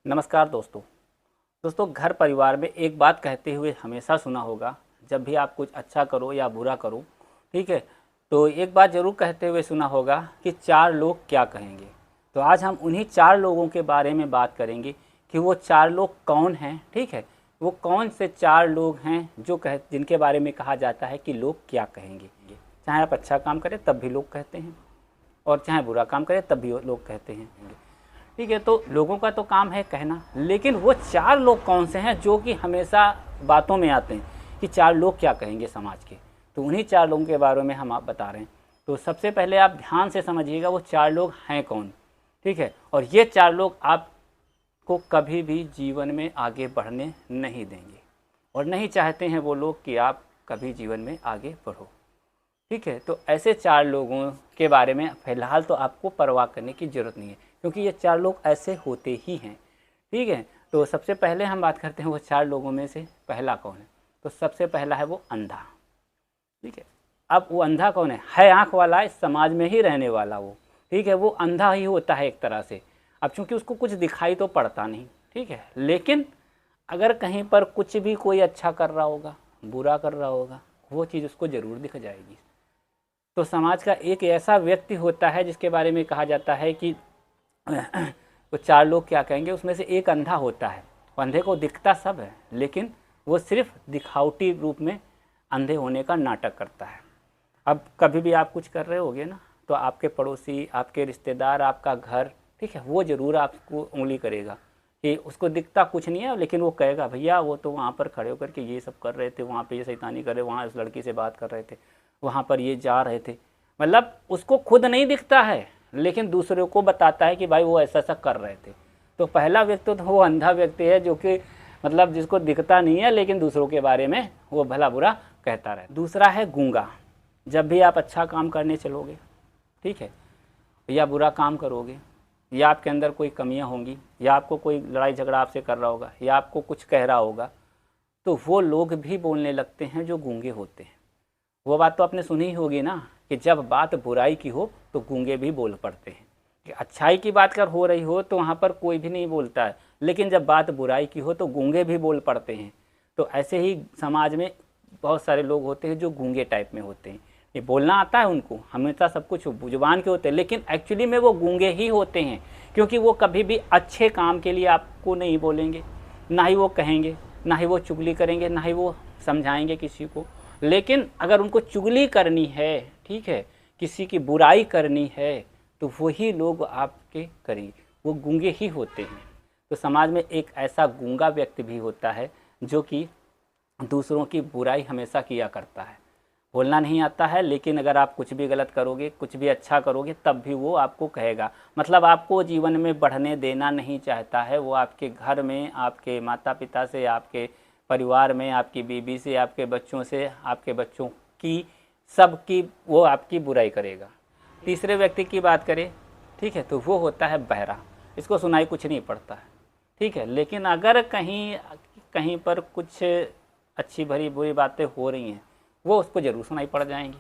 नमस्कार दोस्तों घर परिवार में एक बात कहते हुए हमेशा सुना होगा। जब भी आप कुछ अच्छा करो या बुरा करो, ठीक है, तो एक बात ज़रूर कहते हुए सुना होगा कि चार लोग क्या कहेंगे। तो आज हम उन्हीं चार लोगों के बारे में बात करेंगे कि वो चार लोग कौन हैं। ठीक है, वो कौन से चार लोग हैं जिनके बारे में कहा जाता है कि लोग क्या कहेंगे। चाहे आप अच्छा काम करें तब भी लोग कहते हैं, और चाहे बुरा काम करें तब भी लोग कहते हैं। ठीक है, तो लोगों का तो काम है कहना, लेकिन वो चार लोग कौन से हैं जो कि हमेशा बातों में आते हैं कि चार लोग क्या कहेंगे समाज के। तो उन्हीं चार लोगों के बारे में हम आप बता रहे हैं। तो सबसे पहले आप ध्यान से समझिएगा वो चार लोग हैं कौन। ठीक है, और ये चार लोग आपको कभी भी जीवन में आगे बढ़ने नहीं देंगे, और नहीं चाहते हैं वो लोग कि आप कभी जीवन में आगे बढ़ो। ठीक है, तो ऐसे चार लोगों के बारे में फ़िलहाल तो आपको परवाह करने की ज़रूरत नहीं है, क्योंकि ये चार लोग ऐसे होते ही हैं। ठीक है, तो सबसे पहले हम बात करते हैं वो चार लोगों में से पहला कौन है। तो सबसे पहला है वो अंधा। ठीक है, अब वो अंधा कौन है आँख वाला, इस समाज में ही रहने वाला वो। ठीक है, वो अंधा ही होता है एक तरह से। अब चूँकि उसको कुछ दिखाई तो पड़ता नहीं, ठीक है, लेकिन अगर कहीं पर कुछ भी कोई अच्छा कर रहा होगा, बुरा कर रहा होगा, वो चीज़ उसको ज़रूर दिख जाएगी। तो समाज का एक ऐसा व्यक्ति होता है जिसके बारे में कहा जाता है कि वो चार लोग क्या कहेंगे, उसमें से एक अंधा होता है। अंधे को दिखता सब है, लेकिन वो सिर्फ दिखावटी रूप में अंधे होने का नाटक करता है। अब कभी भी आप कुछ कर रहे होगे ना, तो आपके पड़ोसी, आपके रिश्तेदार, आपका घर, ठीक है, वो ज़रूर आपको उंगली करेगा कि उसको दिखता कुछ नहीं है, लेकिन वो कहेगा भैया वो तो वहाँ पर खड़े होकर के ये सब कर रहे थे, वहाँ पे ये शैतानी कर रहे, वहाँ इस लड़की से बात कर रहे थे, वहाँ पर ये जा रहे थे। मतलब उसको खुद नहीं दिखता है, लेकिन दूसरों को बताता है कि भाई वो ऐसा ऐसा कर रहे थे। तो पहला व्यक्ति तो वो अंधा व्यक्ति है जो कि मतलब जिसको दिखता नहीं है, लेकिन दूसरों के बारे में वो भला बुरा कहता रहे। दूसरा है गूंगा। जब भी आप अच्छा काम करने चलोगे, ठीक है, या बुरा काम करोगे, या आपके अंदर कोई कमियां होंगी, या आपको कोई लड़ाई झगड़ा आपसे कर रहा होगा, या आपको कुछ कह रहा होगा, तो वो लोग भी बोलने लगते हैं जो गूंगे होते हैं। वो बात तो आपने सुनी ही होगी ना कि जब बात बुराई की हो तो गूंगे भी बोल पड़ते हैं। कि अच्छाई की बात कर हो रही हो तो वहाँ पर कोई भी नहीं बोलता है, लेकिन जब बात बुराई की हो तो गूंगे भी बोल पड़ते हैं। तो ऐसे ही समाज में बहुत सारे लोग होते हैं जो गूंगे टाइप में होते हैं। ये बोलना आता है उनको, हमेशा सब कुछ जुबान के होते हैं, लेकिन एक्चुअली में वो गूंगे ही होते हैं, क्योंकि वो कभी भी अच्छे काम के लिए आपको नहीं बोलेंगे, ना ही वो कहेंगे, ना ही वो चुगली करेंगे, ना ही वो समझाएंगे किसी को। लेकिन अगर उनको चुगली करनी है, ठीक है, किसी की बुराई करनी है, तो वही लोग आपके करेंगे, वो गूंगे ही होते हैं। तो समाज में एक ऐसा गूंगा व्यक्ति भी होता है जो कि दूसरों की बुराई हमेशा किया करता है। बोलना नहीं आता है, लेकिन अगर आप कुछ भी गलत करोगे, कुछ भी अच्छा करोगे, तब भी वो आपको कहेगा। मतलब आपको जीवन में बढ़ने देना नहीं चाहता है। वो आपके घर में, आपके माता पिता से, आपके परिवार में, आपकी बीवी से, आपके बच्चों से, आपके बच्चों की, सबकी वो आपकी बुराई करेगा। तीसरे व्यक्ति की बात करें, ठीक है, तो वो होता है बहरा। इसको सुनाई कुछ नहीं पड़ता है, ठीक है, लेकिन अगर कहीं कहीं पर कुछ अच्छी भरी बुरी बातें हो रही हैं, वो उसको ज़रूर सुनाई पड़ जाएंगी।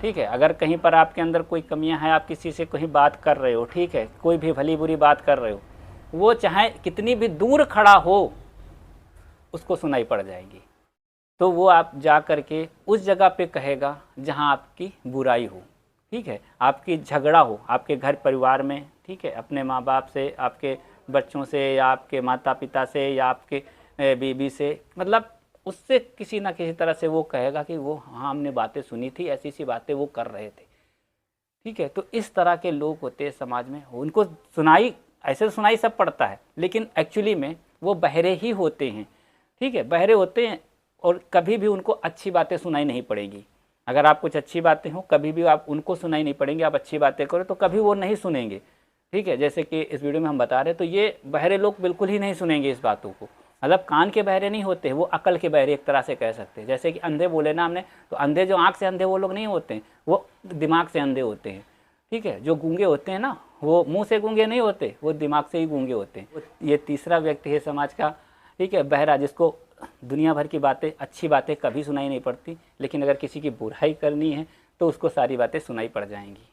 ठीक है, अगर कहीं पर आपके अंदर कोई कमियां हैं, आप किसी से कहीं बात कर रहे हो, ठीक है, कोई भी भली बुरी बात कर रहे हो, वो चाहे कितनी भी दूर खड़ा हो उसको सुनाई पड़ जाएगी। तो वो आप जा कर के उस जगह पे कहेगा जहाँ आपकी बुराई हो, ठीक है, आपकी झगड़ा हो, आपके घर परिवार में, ठीक है, अपने माँ बाप से, आपके बच्चों से, या आपके माता पिता से, या आपके बीवी से, मतलब उससे किसी ना किसी तरह से वो कहेगा कि वो हाँ हमने बातें सुनी थी, ऐसी सी बातें वो कर रहे थे। ठीक है, तो इस तरह के लोग होते हैं समाज में। उनको सुनाई, ऐसे तो सुनाई सब पड़ता है, लेकिन एक्चुअली में वो बहरे ही होते हैं। ठीक है, बहरे होते हैं, और कभी भी उनको अच्छी बातें सुनाई नहीं पड़ेगी। अगर आप कुछ अच्छी बातें हो, कभी भी आप उनको सुनाई नहीं पड़ेंगी। आप अच्छी बातें करो तो कभी वो नहीं सुनेंगे। ठीक है, जैसे कि इस वीडियो में हम बता रहे हैं, तो ये बहरे लोग बिल्कुल ही नहीं सुनेंगे इस बातों को। मतलब कान के बहरे नहीं होते, वो अकल के बहरे एक तरह से कह सकते हैं। जैसे कि अंधे बोले ना हमने, तो अंधे जो आँख से अंधे वो लोग नहीं होते हैं, वो दिमाग से अंधे होते हैं। ठीक है, जो गूंगे होते हैं ना, वो मुंह से गूंगे नहीं होते, वो दिमाग से ही गूंगे होते हैं। ये तीसरा व्यक्ति है समाज का, ठीक है, बहरा, जिसको दुनिया भर की बातें, अच्छी बातें कभी सुनाई नहीं पड़ती, लेकिन अगर किसी की बुराई करनी है तो उसको सारी बातें सुनाई पड़ जाएंगी।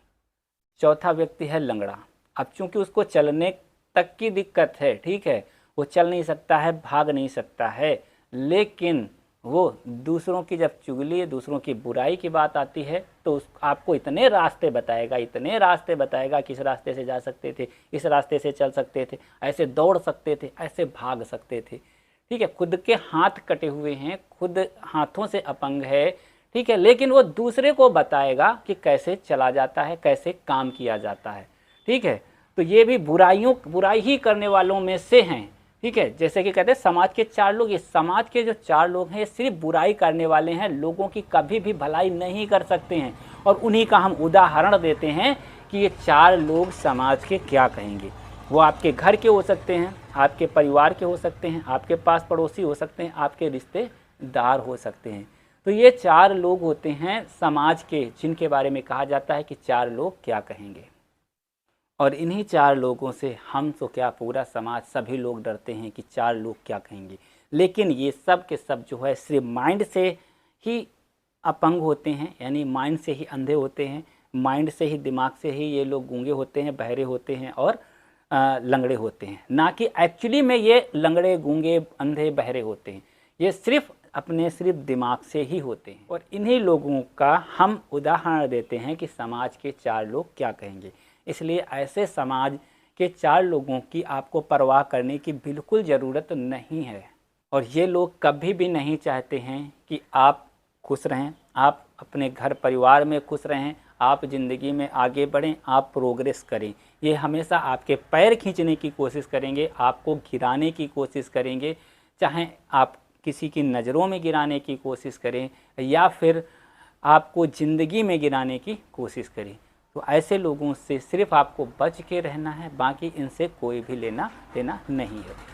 चौथा व्यक्ति है लंगड़ा। अब चूंकि उसको चलने तक की दिक्कत है, ठीक है, वो चल नहीं सकता है, भाग नहीं सकता है, लेकिन वो दूसरों की जब चुगली, दूसरों की बुराई की बात आती है तो आपको इतने रास्ते बताएगा, इतने रास्ते बताएगा कि इस रास्ते से जा सकते थे, इस रास्ते से चल सकते थे, ऐसे दौड़ सकते थे, ऐसे भाग सकते थे, ठीक है। खुद के हाथ कटे हुए हैं, खुद हाथों से अपंग है, ठीक है, लेकिन वो दूसरे को बताएगा कि कैसे चला जाता है, कैसे काम किया जाता है, ठीक है। तो ये भी बुराई ही करने वालों में से हैं, ठीक है। जैसे कि कहते हैं समाज के 4 लोग, ये समाज के जो 4 लोग हैं ये सिर्फ बुराई करने वाले हैं, लोगों की कभी भी भलाई नहीं कर सकते हैं। और उन्हीं का हम उदाहरण देते हैं कि ये 4 लोग समाज के क्या कहेंगे। वो आपके घर के हो सकते हैं, आपके परिवार के हो सकते हैं, आपके पास पड़ोसी हो सकते हैं, आपके रिश्तेदार हो सकते हैं। तो ये 4 लोग होते हैं समाज के, जिनके बारे में कहा जाता है कि 4 लोग क्या कहेंगे। और इन्हीं 4 लोगों से हम तो क्या, पूरा समाज, सभी लोग डरते हैं कि 4 लोग क्या कहेंगे। लेकिन ये सब के सब जो है सिर्फ माइंड से ही अपंग होते हैं, यानी माइंड से ही अंधे होते हैं, माइंड से ही, दिमाग से ही ये लोग गूंगे होते हैं, बहरे होते हैं और लंगड़े होते हैं, ना कि एक्चुअली में ये लंगड़े, गूंगे, अंधे, बहरे होते हैं। ये सिर्फ दिमाग से ही होते हैं। और इन्हीं लोगों का हम उदाहरण देते हैं कि समाज के 4 लोग क्या कहेंगे। इसलिए ऐसे समाज के 4 लोगों की आपको परवाह करने की बिल्कुल ज़रूरत नहीं है। और ये लोग कभी भी नहीं चाहते हैं कि आप खुश रहें, आप अपने घर परिवार में खुश रहें, आप ज़िंदगी में आगे बढ़ें, आप प्रोग्रेस करें। ये हमेशा आपके पैर खींचने की कोशिश करेंगे, आपको गिराने की कोशिश करेंगे, चाहे आप किसी की नज़रों में गिराने की कोशिश करें या फिर आपको ज़िंदगी में गिराने की कोशिश करें। तो ऐसे लोगों से सिर्फ आपको बच के रहना है, बाकी इनसे कोई भी लेना देना नहीं है।